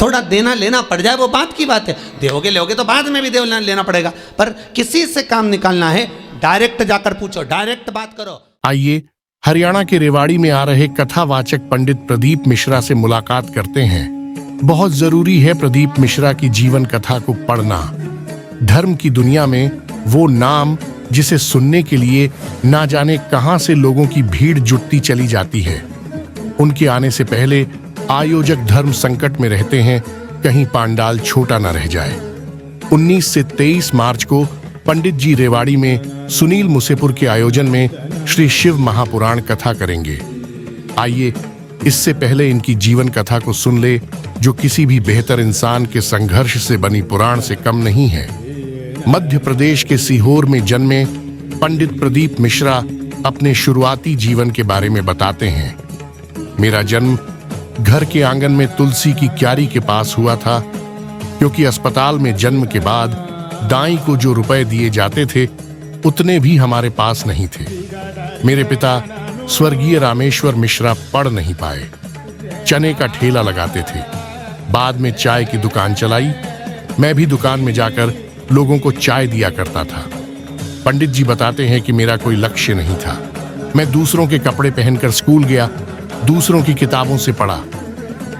थोड़ा देना लेना पड़ जाए वो बात की बात है, दोगे लोगे तो बाद में भी लेना पड़ेगा, पर किसी से काम निकालना है डायरेक्ट जाकर पूछो, डायरेक्ट बात करो। आइए हरियाणा के रेवाड़ी में आ रहे कथावाचक पंडित प्रदीप मिश्रा से मुलाकात करते हैं। बहुत जरूरी है प्रदीप मिश्रा की जीवन कथा को पढ़ना। धर्म की दुनिया में वो नाम जिसे सुनने के लिए ना जाने कहां से लोगों की भीड़ जुटती चली जाती है। उनके आने से पहले आयोजक धर्म संकट में रहते हैं, कहीं पांडाल छोटा न रह जाए। 19 से 23 मार्च को पंडित जी रेवाड़ी में सुनील मुसेपुर के आयोजन में श्री शिव महापुराण कथा करेंगे। आइए इससे पहले इनकी जीवन कथा को सुन ले, जो किसी भी बेहतर इंसान के संघर्ष से बनी पुराण से कम नहीं है। मध्य प्रदेश के सीहोर में जन्मे पंडित प्रदीप मिश्रा अपने शुरुआती जीवन के बारे में बताते हैं। मेरा जन्म घर के आंगन में तुलसी की क्यारी के पास हुआ था, क्योंकि अस्पताल में जन्म के बाद दाई को जो रुपए दिए जाते थे उतने भी हमारे पास नहीं थे। मेरे पिता स्वर्गीय रामेश्वर मिश्रा पढ़ नहीं पाए, चने का ठेला लगाते थे। बाद में चाय की दुकान चलाई। मैं भी दुकान में जाकर लोगों को चाय दिया करता था। पंडित जी बताते हैं कि मेरा कोई लक्ष्य नहीं था। मैं दूसरों के कपड़े पहनकर स्कूल गया, दूसरों की किताबों से पढ़ा।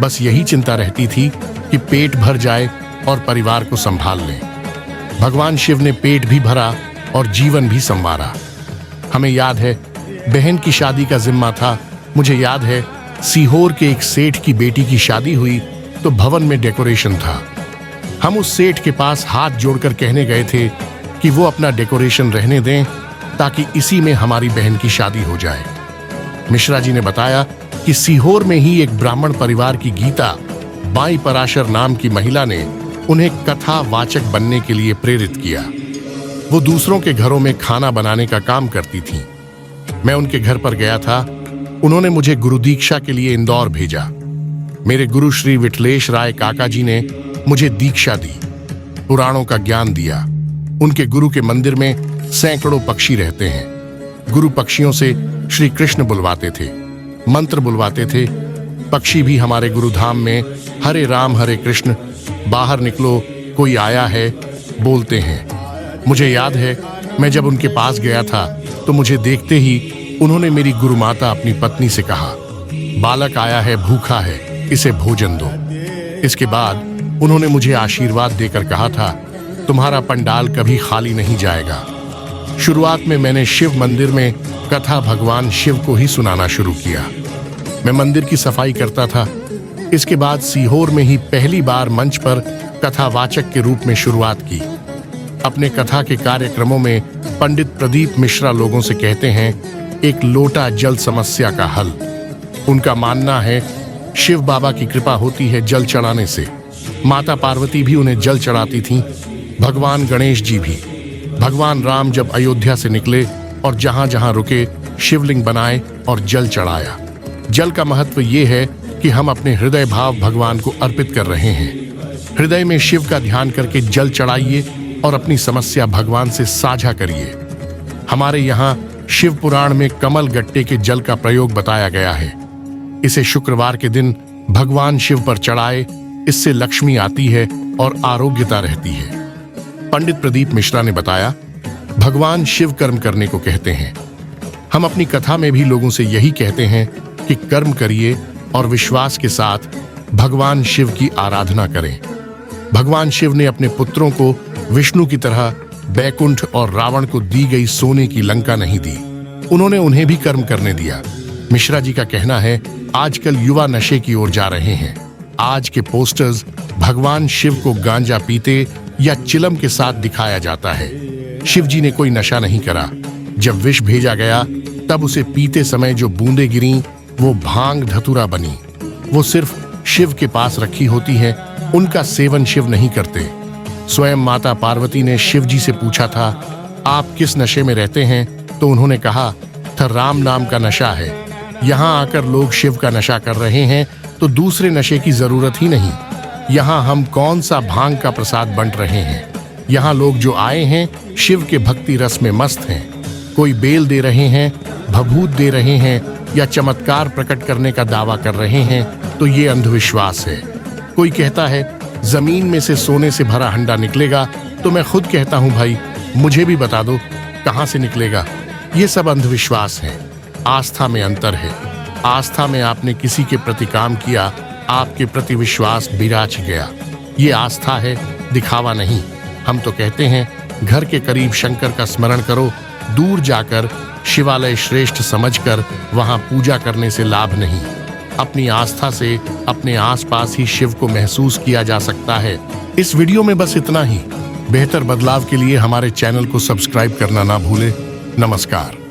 बस यही चिंता रहती थी कि पेट भर जाए और परिवार को संभाल लें। भगवान शिव ने पेट भी भरा और जीवन भी संवारा। हमें याद है बहन की शादी का जिम्मा था। मुझे याद है सीहोर के एक सेठ की बेटी की शादी हुई तो भवन में डेकोरेशन था। हम उस सेठ के पास हाथ जोड़कर कहने गए थे कि वो अपना डेकोरेशन रहने दें ताकि इसी में हमारी बहन की शादी हो जाए। मिश्रा जी ने बताया कि सीहोर में ही एक ब्राह्मण परिवार की गीता बाई पराशर नाम की महिला ने उन्हें कथा वाचक बनने के लिए प्रेरित किया। वो दूसरों के घरों में खाना बनाने का काम करती थीं। मैं उनके घर पर गया था। उन्होंने मुझे गुरु दीक्षा के लिए इंदौर भेजा। मेरे गुरु श्री विठलेश राय काका जी ने मुझे दीक्षा दी, पुराणों का ज्ञान दिया। उनके गुरु के मंदिर में सैकड़ों पक्षी रहते हैं। गुरु पक्षियों से श्री कृष्ण बुलवाते थे, मंत्र बुलवाते थे। पक्षी भी हमारे गुरुधाम में हरे राम हरे कृष्ण, बाहर निकलो कोई आया है बोलते हैं। मुझे याद है मैं जब उनके पास गया था तो मुझे देखते ही उन्होंने मेरी गुरुमाता अपनी पत्नी से कहा, बालक आया है, भूखा है, इसे भोजन दो। इसके बाद उन्होंने मुझे आशीर्वाद देकर कहा था, तुम्हारा पंडाल कभी खाली नहीं जाएगा। शुरुआत में मैंने शिव मंदिर में कथा भगवान शिव को ही सुनाना शुरू किया। मैं मंदिर की सफाई करता था। इसके बाद सीहोर में ही पहली बार मंच पर कथावाचक के रूप में शुरुआत की। अपने कथा के कार्यक्रमों में पंडित प्रदीप मिश्रा लोगों से कहते हैं, एक लोटा जल समस्या का हल। उनका मानना है शिव बाबा की कृपा होती है जल चढ़ाने से। माता पार्वती भी उन्हें जल चढ़ाती थीं, भगवान गणेश जी भी। भगवान राम जब अयोध्या से निकले और जहां जहां रुके शिवलिंग बनाए और जल चढ़ाया। जल का महत्व ये है कि हम अपने हृदय भाव भगवान को अर्पित कर रहे हैं। हृदय में शिव का ध्यान करके जल चढ़ाइए और अपनी समस्या भगवान से साझा करिए। हमारे यहाँ शिव पुराण में कमल गट्टे के जल का प्रयोग बताया गया है। इसे शुक्रवार के दिन भगवान शिव पर चढ़ाए, इससे लक्ष्मी आती है और आरोग्यता रहती है। पंडित प्रदीप मिश्रा ने बताया, भगवान शिव कर्म करने को कहते हैं। हम अपनी कथा में भी लोगों से यही कहते हैं कि कर्म करिए और विश्वास के साथ भगवान शिव की आराधना करें। भगवान शिव ने अपने पुत्रों को विष्णु की तरह बैकुंठ और रावण को दी गई सोने की लंका नहीं दी, उन्होंने उन्हें भी कर्म करने दिया। मिश्रा जी का कहना है, आजकल युवा नशे की ओर जा रहे हैं। आज के पोस्टर्स भगवान शिव को गांजा पीते या चिलम के साथ दिखाया जाता है। शिव जी ने कोई नशा नहीं करा। जब विष भेजा गया तब उसे पीते समय जो बूंदें गिरी वो भांग धतूरा बनी। वो सिर्फ शिव के पास रखी होती हैं, उनका सेवन शिव नहीं करते। स्वयं माता पार्वती ने शिव जी से पूछा था, आप किस नशे में रहते हैं? तो उन्होंने कहा था, राम नाम का नशा है। यहाँ आकर लोग शिव का नशा कर रहे हैं तो दूसरे नशे की जरूरत ही नहीं। यहाँ हम कौन सा भांग का प्रसाद बंट रहे हैं? यहाँ लोग जो आए हैं शिव के भक्ति रस में मस्त हैं। कोई बेल दे रहे हैं, भभूत दे रहे हैं या चमत्कार प्रकट करने का दावा कर रहे हैं तो ये अंधविश्वास है। कोई कहता है जमीन में से सोने से भरा हंडा निकलेगा, तो मैं खुद कहता हूं भाई मुझे भी बता दो कहां से निकलेगा। ये सब अंधविश्वास है। आस्था में अंतर है। आस्था में आपने किसी के प्रति काम किया, आपके प्रति विश्वास बिराज गया। ये आस्था है, दिखावा नहीं। हम तो कहते हैं घर के करीब शंकर का स्मरण करो, दूर जाकर शिवालय श्रेष्ठ समझकर वहां पूजा करने से लाभ नहीं। अपनी आस्था से अपने आसपास ही शिव को महसूस किया जा सकता है। इस वीडियो में बस इतना ही। बेहतर बदलाव के लिए हमारे चैनल को सब्सक्राइब करना ना भूले। नमस्कार।